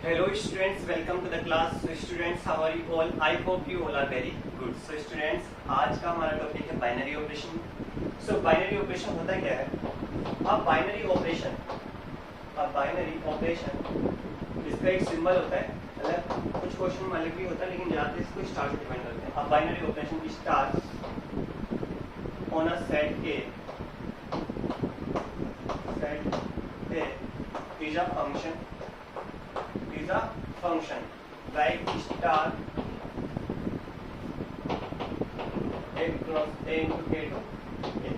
Hello students, welcome to the class. So students, how are you all? I hope you all are very good. So students, आज का हमारा topic है binary operation. So binary operation होता क्या है? अब binary operation इसका एक सिंबल होता है. मतलब कुछ क्वेश्चन में अलग भी होता है, लेकिन ज़्यादातर इसको स्टार से डिफाइन करते हैं. अब binary operation star on a set A is a function like star a cross a into k to a.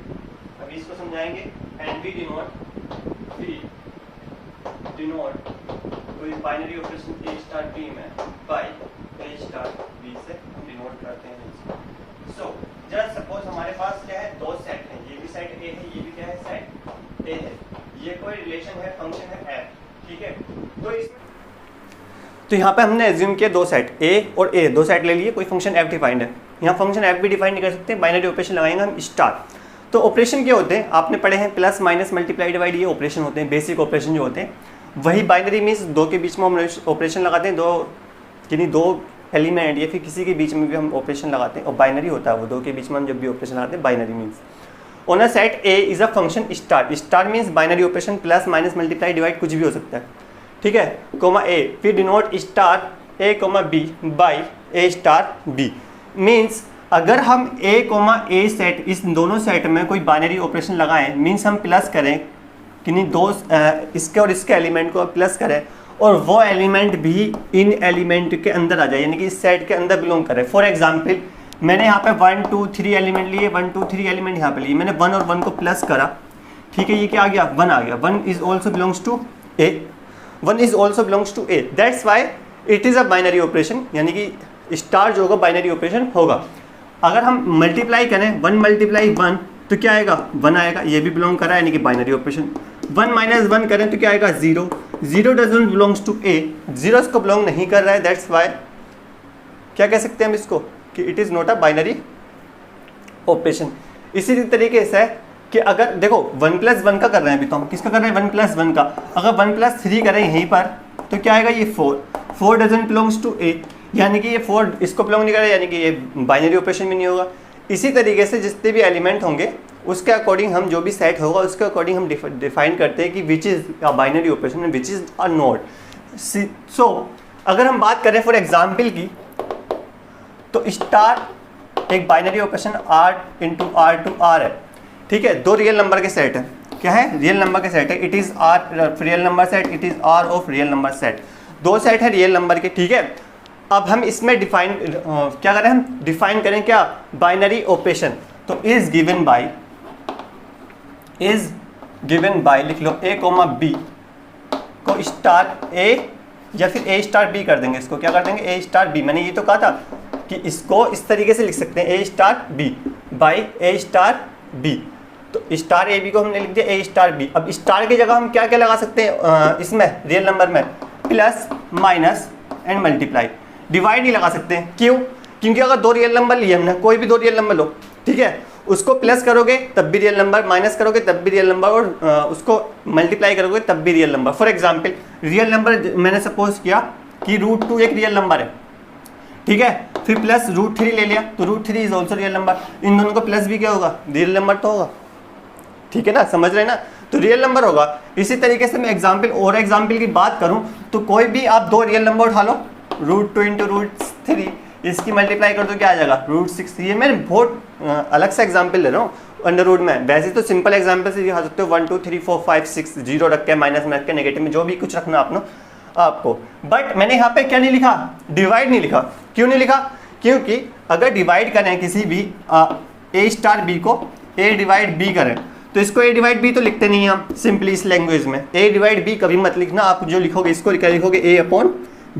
अभी इसको समझाएंगे. एंड we denote कोई binary operation a star b में by a स्टार b से हम denote करते हैं इसको. सो जस्ट सपोज हमारे पास क्या है, दो सेट हैं. ये भी सेट a है, ये भी क्या है, सेट a है. ये कोई रिलेशन है, फंक्शन है f. ठीक है. तो यहाँ पे हमने एज्यूम किया दो सेट A और A, दो सेट ले लिए, कोई फंक्शन f डिफाइंड है. यहाँ फंक्शन f भी डिफाइन नहीं कर सकते. बाइनरी ऑपरेशन लगाएंगे हम स्टार. तो ऑपरेशन क्या होते हैं आपने पढ़े हैं, प्लस माइनस मल्टीप्लाई डिवाइड, ये ऑपरेशन होते हैं, बेसिक ऑपरेशन जो होते हैं. वही बाइनरी मीन्स दो के बीच में हम ऑपरेशन लगाते हैं, दो एलिमेंट या फिर किसी के बीच में भी हम ऑपरेशन लगाते हैं. और बाइनरी होता है वो, दो के बीच में हम जब भी ऑपरेशन लगाते हैं binary means. On a set A is a function star. Star means binary operation, plus minus multiply divide कुछ भी हो सकता है. ठीक है. कोमा A, फिर denote star A comma B by A star B. Means अगर हम A कोमा A सेट, इस दोनों सेट में कोई बाइनरी ऑपरेशन लगाएं, मीन्स हम प्लस करें कि नहीं, दो इसके और इसके एलिमेंट को प्लस करें और वो एलिमेंट भी इन एलिमेंट के अंदर आ जाए, यानी कि इस सेट के अंदर बिलोंग करे. फॉर एग्जाम्पल मैंने यहाँ पे 1 2 3 एलिमेंट लिए, 1 2 3 एलिमेंट यहाँ पे लिए, मैंने 1 और 1 को प्लस करा. ठीक है. ये क्या आ गया, 1 आ गया. 1 is also belongs to A. 1 is also belongs to A. That's why it is a binary operation, यानी कि स्टार जो होगा बाइनरी ऑपरेशन होगा. अगर हम मल्टीप्लाई करें 1 मल्टीप्लाई 1 तो क्या आएगा, 1 आएगा. ये भी बिलोंग कर रहा है, यानी कि बाइनरी ऑपरेशन. 1 माइनस 1 करें तो क्या आएगा, 0. 0 डजंट बिलोंग्स टू A. 0 इसको बिलोंग नहीं कर रहा है. दैट्स वाई क्या कह सकते हैं हम इसको कि it is not a binary operation. इसी तरीके से कि अगर देखो 1 प्लस 1 का कर रहे हैं, अभी तो हम किसका कर रहे हैं, 1 प्लस 1 का. अगर 1 प्लस 3 करें यहीं पर तो क्या आएगा, ये 4 डजंट बिलोंग्स टू A, यानी कि ये 4 इसको बिलोंग नहीं कर रहा है, यानी कि ये बाइनरी ऑपरेशन भी नहीं होगा. इसी तरीके से जितने भी एलिमेंट होंगे उसके अकॉर्डिंग हम जो भी सेट होगा उसके अकॉर्डिंग हम डिफाइन करते हैं कि which is a binary operation and which is a not. So अगर हम बात करें फॉर एग्जाम्पल की, तो स्टार एक binary operation R into R है. ठीक है. दो रियल नंबर के सेट है. क्या है, रियल नंबर के सेट है. It is R real number set, it is R of real number set. दो सेट है रियल नंबर के. ठीक है. अब हम इसमें डिफाइन क्या करें, हम डिफाइन करें क्या, बाइनरी ऑपरेशन. तो इज गिवन बाय लिख लो A कोमा B को स्टार A या फिर A स्टार B कर देंगे. इसको क्या कर देंगे, A स्टार B. मैंने ये तो कहा था कि इसको इस तरीके से लिख सकते हैं, A star B by A star B. तो स्टार A B को हमने लिख दिया A स्टार B. अब स्टार की जगह हम क्या क्या लगा सकते हैं इसमें रियल नंबर में, plus minus and multiply. Divide नहीं लगा सकते हैं. क्यों, क्योंकि अगर दो रियल नंबर लिए हमने, कोई भी दो रियल नंबर लो, ठीक है, उसको प्लस करोगे तब भी रियल नंबर, माइनस करोगे तब भी रियल नंबर, और उसको मल्टीप्लाई करोगे तब भी real number. For example real number मैंने सपोज किया कि √2 एक रियल नंबर है. ठीक है. फिर प्लस √3 ले लिया तो √3 इज ऑल्सो रियल नंबर. इन दोनों को प्लस भी क्या होगा, रियल नंबर तो होगा. ठीक है ना, समझ रहे हैं ना, तो रियल नंबर होगा. इसी तरीके से मैं एग्जाम्पल की बात करूं तो कोई भी आप दो रियल नंबर उठा लो, √2 इंटू √3, इसकी मल्टीप्लाई कर दो क्या आ जाएगा, √6. ये मैं बहुत अलग सा एग्जाम्पल ले रहा हूँ अंडर रूट में. वैसे तो सिंपल एग्जाम्पल से दिखा सकते हो, 1 2 3 4 5 6 जीरो रख के, माइनस में रख के, नेगेटिव में जो भी कुछ रखना आपको. बट मैंने यहाँ पे क्या नहीं लिखा, डिवाइड नहीं लिखा. क्यों नहीं लिखा, क्योंकि अगर डिवाइड करें किसी भी A स्टार B को, A डिवाइड B करें तो इसको A डिवाइड B तो लिखते नहीं हैं हम सिंपली इस लैंग्वेज में. A डिवाइड B कभी मत लिखना. आप जो लिखोगे इसको क्या लिखोगे, A अपॉन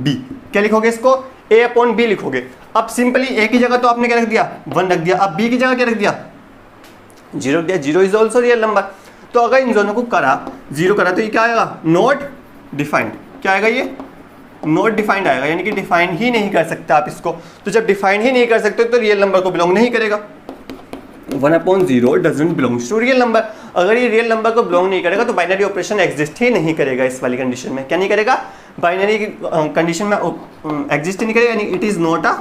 B. क्या लिखोगे, इसको A अपॉन B लिखोगे. अब सिंपली A की जगह तो आपने क्या रख दिया, 1 रख दिया. अब B की जगह क्या रख दिया, 0 रख दिया. 0 इज ऑल्सो रियल नंबर. तो अगर इन दोनों को करा 0 करा तो ये क्या आएगा, नॉट डिफाइंड. क्या आएगा, ये नॉट डिफाइंड आएगा, यानी कि डिफाइन ही नहीं कर सकते आप इसको. तो जब डिफाइन ही नहीं कर सकते तो रियल नंबर को बिलोंग नहीं करेगा. 1/0 doesn't belongs to real number. अगर ये रियल नंबर को बिलोंग नहीं करेगा तो बाइनरी ऑपरेशन एग्जिस्ट ही नहीं करेगा. इस वाली कंडीशन में क्या नहीं करेगा, बाइनरी कंडीशन में एग्जिस्ट नहीं करेगा, यानी it is not a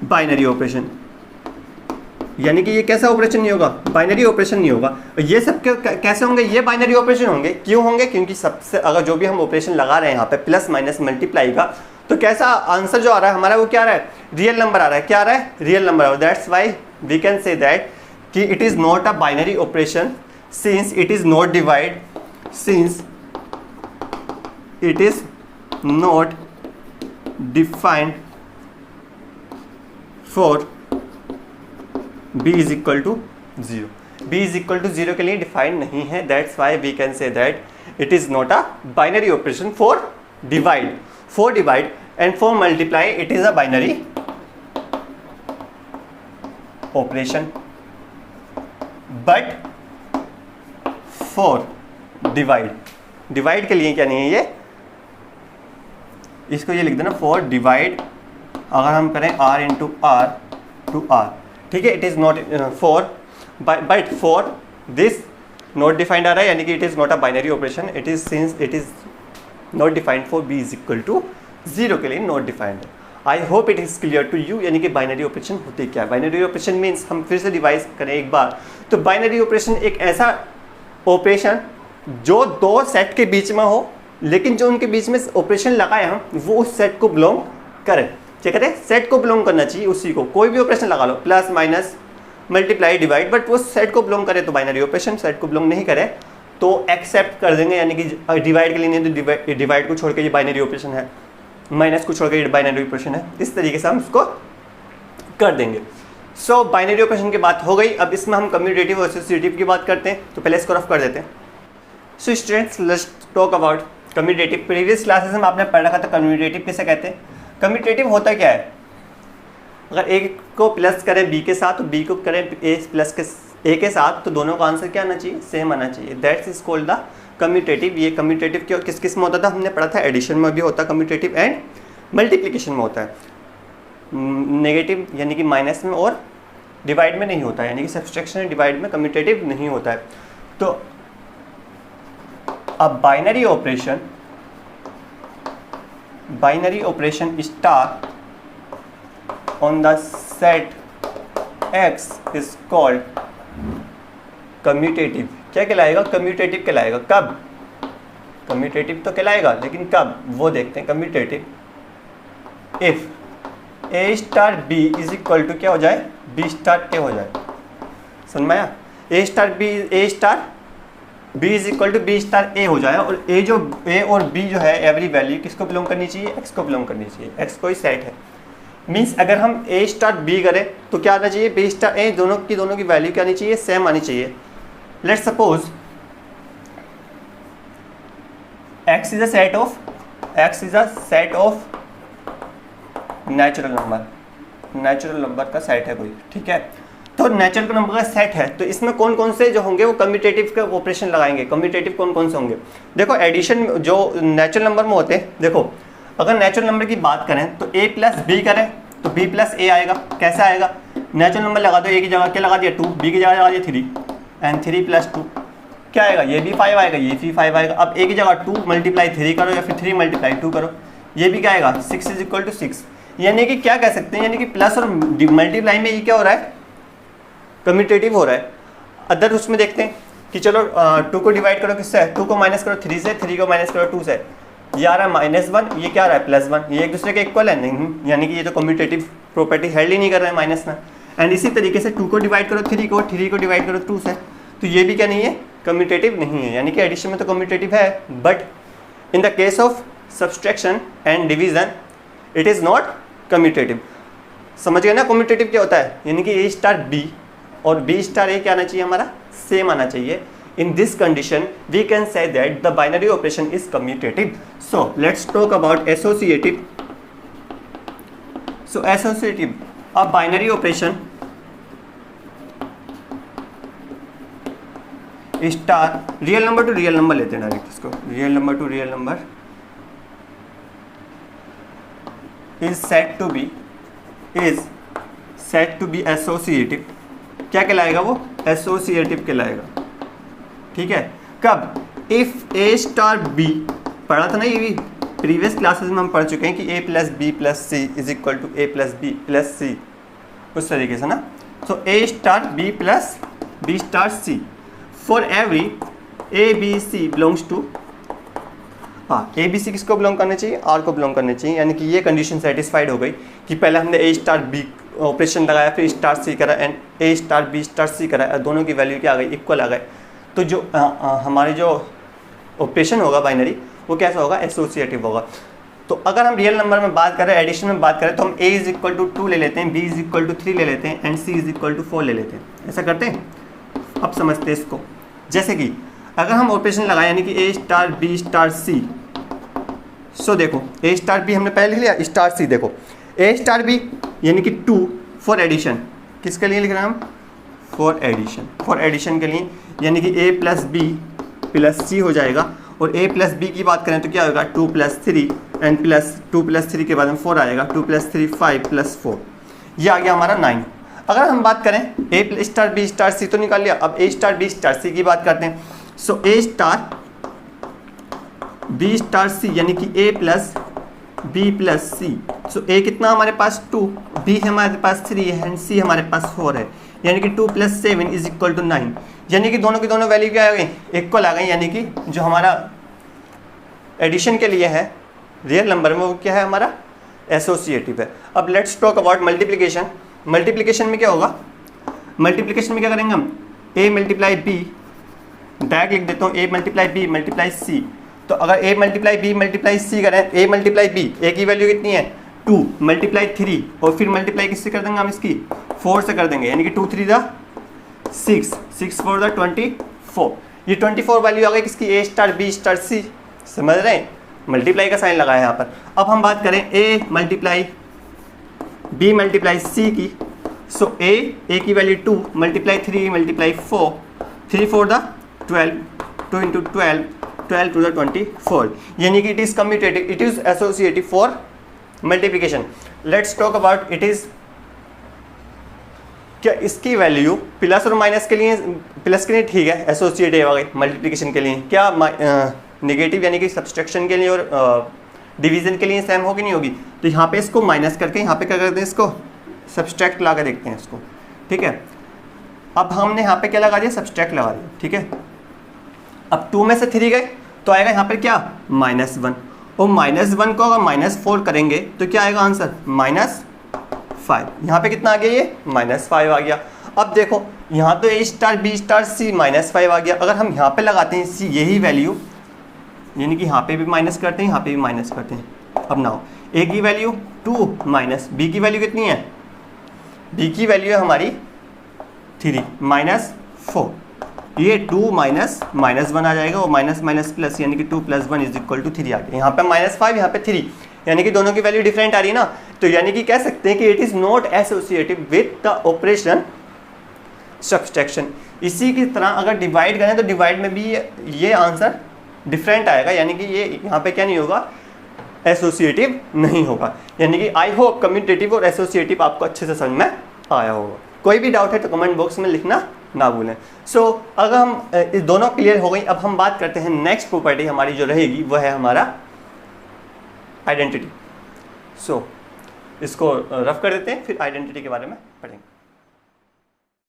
binary operation, यानी कि ये कैसा ऑपरेशन नहीं होगा, बाइनरी ऑपरेशन नहीं होगा। ये सब कैसे होंगे, ये बाइनरी ऑपरेशन होंगे। क्यों होंगे, क्योंकि सबसे अगर जो भी हम ऑपरेशन लगा रहे हैं यहाँ पे प्लस माइनस मल्टीप्लाई का, तो कैसा आंसर जो आ रहा है हमारा वो क्या आ रहा है, रियल नंबर आ रहा है। क्या आ रहा है, रियल नंबर आ रहा है। That's why we can say that कि it is not a binary operation since it is not divide, since it is not defined for b is equal to 0. b is equal to 0 के लिए defined नहीं है। That's why we can say that it is not a binary operation for divide. For divide and for multiply it is a binary operation. But for divide के लिए क्या नहीं है ये, इसको ये लिख देना फॉर डिवाइड। अगर हम करें r into R to R, ठीक है, it is not for but for this not defined आ रहा है, यानी कि it is not a binary operation. It is since it is not defined for b is equal to 0 के लिए not defined है। I hope it is clear to you, यानी कि बाइनरी ऑपरेशन होते क्या है। बाइनरी ऑपरेशन मीन्स, हम फिर से रिवाइज करें एक बार, तो बाइनरी ऑपरेशन एक ऐसा ऑपरेशन जो दो सेट के बीच में हो, लेकिन जो उनके बीच में ऑपरेशन लगाए हम वो उस सेट को बिलोंग करें। क्या करें, सेट को बिलोंग करना चाहिए उसी को। कोई भी ऑपरेशन लगा लो, plus minus multiply divide, but वो सेट को बिलोंग करे तो बाइनरी ऑपरेशन, सेट को बिलोंग नहीं करे तो एक्सेप्ट कर देंगे, यानी कि डिवाइड के लिए नहीं तो डिवाइड को छोड़ के ये बाइनरी ऑपरेशन है, माइनस को छोड़ के ये बाइनरी ऑपरेशन है। इस तरीके से हम उसको कर देंगे। सो बाइनरी ऑपरेशन की बात हो गई। अब इसमें हम कम्यूटेटिव और एसोसिएटिव की बात करते हैं, तो पहले इसको रफ कर देते हैं। So students, let's talk about commutative. Previous classes में आपने पढ़ रखा था कम्यूटेटिव किसे कहते हैं। कम्यूटेटिव होता क्या है, अगर ए को प्लस करें बी के साथ, तो बी को करें ए प्लस के ए के साथ, तो दोनों का आंसर क्या आना चाहिए, सेम आना चाहिए। That's is called the commutative. ये कम्यूटेटिव क्यों किस किस में होता था, हमने पढ़ा था एडिशन में भी होता है कम्यूटेटिव, एंड मल्टीप्लिकेशन में होता है। नेगेटिव यानी कि माइनस में, और डिवाइड में नहीं होता है, यानी कि सब्सट्रैक्शन एंड डिवाइड में कम्यूटेटिव नहीं होता है। तो अब binary operation star on the set X is called commutative. क्या कहलाएगा, कम्यूटेटिव कहलाएगा। कब, कम्यूटेटिव तो कहलाएगा, लेकिन कब वो देखते हैं। Commutative if A star B is equal to क्या हो जाए, B स्टार A हो जाए। समझ में आया, A star B is equal to B star A हो जाए, और A और B जो है एवरी वैल्यू किसको बिलोंग करनी चाहिए, X को बिलोंग करनी चाहिए। X कोई सेट है, मीन्स अगर हम A स्टार B करें तो क्या आना चाहिए, B स्टार A, दोनों की वैल्यू क्या आनी चाहिए, सेम आनी चाहिए। Let's suppose X is a set of natural number का सेट है कोई, ठीक है। तो नेचुरल नंबर का सेट है, तो इसमें कौन कौन से जो होंगे वो कम्यूटेटिव के ऑपरेशन लगाएंगे। कम्यूटेटिव कौन कौन से होंगे, देखो एडिशन जो नेचुरल नंबर में होते हैं, देखो अगर नेचुरल नंबर की बात करें तो a प्लस बी करें तो b प्लस ए आएगा। कैसे आएगा, नेचुरल नंबर लगा दो, a की जगह क्या लगा दिया 2, b की जगह लगा दिया 3, एंड 3 प्लस 2 क्या आएगा, ये भी 5 आएगा, ये भी 5 आएगा। अब a की जगह 2 मल्टीप्लाई 3 करो या फिर 3 मल्टीप्लाई 2 करो, ये भी क्या आएगा 6 इज इक्वल टू 6। यानी कि क्या कह सकते हैं, यानी कि प्लस और मल्टीप्लाई में ये क्या हो रहा है, कम्यूटेटिव हो रहा है। अदर उसमें देखते हैं कि चलो 2 को डिवाइड करो किससे, 2 को माइनस करो 3 से, 3 को माइनस करो 2 से, ये आ रहा है -1, ये क्या आ रहा है +1, ये एक दूसरे के इक्वल है नहीं, यानी कि ये तो कम्यूटेटिव प्रॉपर्टी हेल्ड ही नहीं कर रहे हैं माइनस में। एंड इसी तरीके से 2 को डिवाइड करो 3 को डिवाइड करो 2 से, तो ये भी क्या नहीं है, कम्यूटेटिव नहीं है। यानी कि एडिशन में तो कम्यूटेटिव है, but in the case of subtraction and division it is not commutative. समझ गए ना कम्यूटेटिव क्या होता है, यानी कि A स्टार B और B स्टार A क्या आना चाहिए, हमारा सेम आना चाहिए। In this condition we can say that the binary operation is commutative. So let's talk about associative. So associative, a binary operation star real number two real number लेते हैं direct इसको, real number two real number is said to be associative। क्या कहलाएगा वो, associative कहलाएगा, ठीक है। कब, इफ A स्टार B, पढ़ा था ना ये भी, प्रीवियस क्लासेस में हम पढ़ चुके हैं कि a plus B plus C is equal to A plus B plus C, उस तरीके से ना। So a star b plus b star c for every a b c belongs to, हाँ ए बी सी किसको belong करने चाहिए, are को belong करने चाहिए। यानी कि ये कंडीशन सेटिस्फाइड हो गई कि पहले हमने ए स्टार बी ऑपरेशन लगाया, फिर स्टार सी करा and A star B star C करा, दोनों की वैल्यू क्या आ गई, इक्वल आ गए। तो जो हमारे जो ऑपरेशन होगा बाइनरी वो कैसा होगा, एसोसिएटिव होगा। तो अगर हम रियल नंबर में बात करें, एडिशन में बात करें, तो हम a इज इक्वल टू 2 ले लेते हैं, b इज इक्वल टू 3 ले लेते हैं and c is equal to 4 ले लेते हैं। ऐसा करते हैं। अब समझते हैं इसको। जैसे कि अगर हम ऑपरेशन लगाएं यानी कि a star b star c, सो देखो a स्टार b हमने पहले लिख लिया, स्टार c देखो a स्टार b यानी कि 2 फॉर एडिशन, किसके लिए लिख रहे हैं हम, फॉर एडिशन, फॉर एडिशन के लिए, यानी कि a प्लस बी प्लस सी हो जाएगा। और a प्लस बी की बात करें तो क्या होगा, 2 प्लस 3 एंड प्लस 2 प्लस 3 के बाद में 4 आएगा, 2 प्लस 3 5 प्लस 4, ये आ गया हमारा 9। अगर हम बात करें a star b star c तो निकाल लिया, अब a star b star c की बात करते हैं। सो a star b star c यानी कि a plus b plus c, so a कितना हमारे पास 2, b हमारे पास 3 है एंड c हमारे पास 4 है, यानी कि 2 प्लस 7 इज इक्वल टू 9, यानी कि दोनों की दोनों वैल्यू क्या आ गई, इक्वल आ गई। यानी कि जो हमारा एडिशन के लिए है रियल नंबर में वो क्या है, हमारा एसोसिएटिव है। अब let's talk about multiplication. Multiplication में क्या होगा, मल्टीप्लिकेशन में क्या करेंगे हम, a मल्टीप्लाई b, डायरेक्ट लिख देता हूँ a multiply b multiply c। तो अगर a multiply b multiply c करें, a मल्टीप्लाई b, a की वैल्यू कितनी है 2 मल्टीप्लाई 3 और फिर मल्टीप्लाई किससे कर देंगे हम, इसकी 4 से कर देंगे, यानी कि 2 3 दा 6, 6 4 दा 24, ये 24 वैल्यू आ गई किसकी, a star b star c। समझ रहे हैं, मल्टीप्लाई का साइन लगाया है यहाँ पर। अब हम बात करें a multiply b multiply c की, सो a की वैल्यू 2 मल्टीप्लाई 3 मल्टीप्लाई 4, 3 4 दा 12, 2 इंटू 12, 12 टू द 24, यानी कि it is commutative, it is associative for multiplication. Let's talk about it is, क्या इसकी वैल्यू प्लस और माइनस के लिए, प्लस के लिए ठीक है एसोसिएटिव आ गई, मल्टीप्लिकेशन के लिए क्या नेगेटिव यानी कि सब्सट्रैक्शन के लिए और डिवीजन के लिए सेम होगी नहीं होगी। तो यहाँ पे इसको माइनस करके यहाँ पे क्या करते हैं, इसको सब्सट्रैक्ट ला के देखते हैं इसको, ठीक है। अब हमने यहाँ पे क्या लगा दिया, सब्सट्रैक्ट लगा दिया, ठीक है। अब 2 में से 3 गए तो आएगा यहाँ पर क्या, -1, और -1 को अगर -4 करेंगे तो क्या आएगा आंसर, -5। यहाँ पे कितना आ गया, ये -5 आ गया। अब देखो यहाँ तो a star b star c -5 आ गया। अगर हम यहाँ पे लगाते हैं c यही वैल्यू, यानी कि यहाँ पे भी माइनस करते हैं, यहाँ पे भी माइनस करते हैं। अब नाउ a की वैल्यू 2 माइनस b की वैल्यू कितनी है, b की वैल्यू है हमारी 3 -4, ये 2 माइनस -1 आ जाएगा और माइनस माइनस प्लस, यानी कि 2 + 1 = 3 आ गया। यहाँ पे -5 यहाँ पे 3, यानी कि दोनों की वैल्यू डिफरेंट आ रही है ना। तो यानी कि कह सकते हैं कि it is not associative with the operation subtraction. इसी की तरह अगर डिवाइड करें तो डिवाइड में भी ये आंसर डिफरेंट आएगा, यानी कि ये यहाँ पे क्या नहीं होगा, एसोसिएटिव नहीं होगा। यानी कि आई होप कम्यूटेटिव और एसोसिएटिव आपको अच्छे से समझ में आया होगा। कोई भी डाउट है तो कमेंट बॉक्स में लिखना ना भूलें। सो अगर हम इस दोनों क्लियर हो गई, अब हम बात करते हैं नेक्स्ट प्रॉपर्टी हमारी जो रहेगी वह है हमारा आइडेंटिटी। सो इसको रफ कर देते हैं, फिर आइडेंटिटी के बारे में पढ़ेंगे।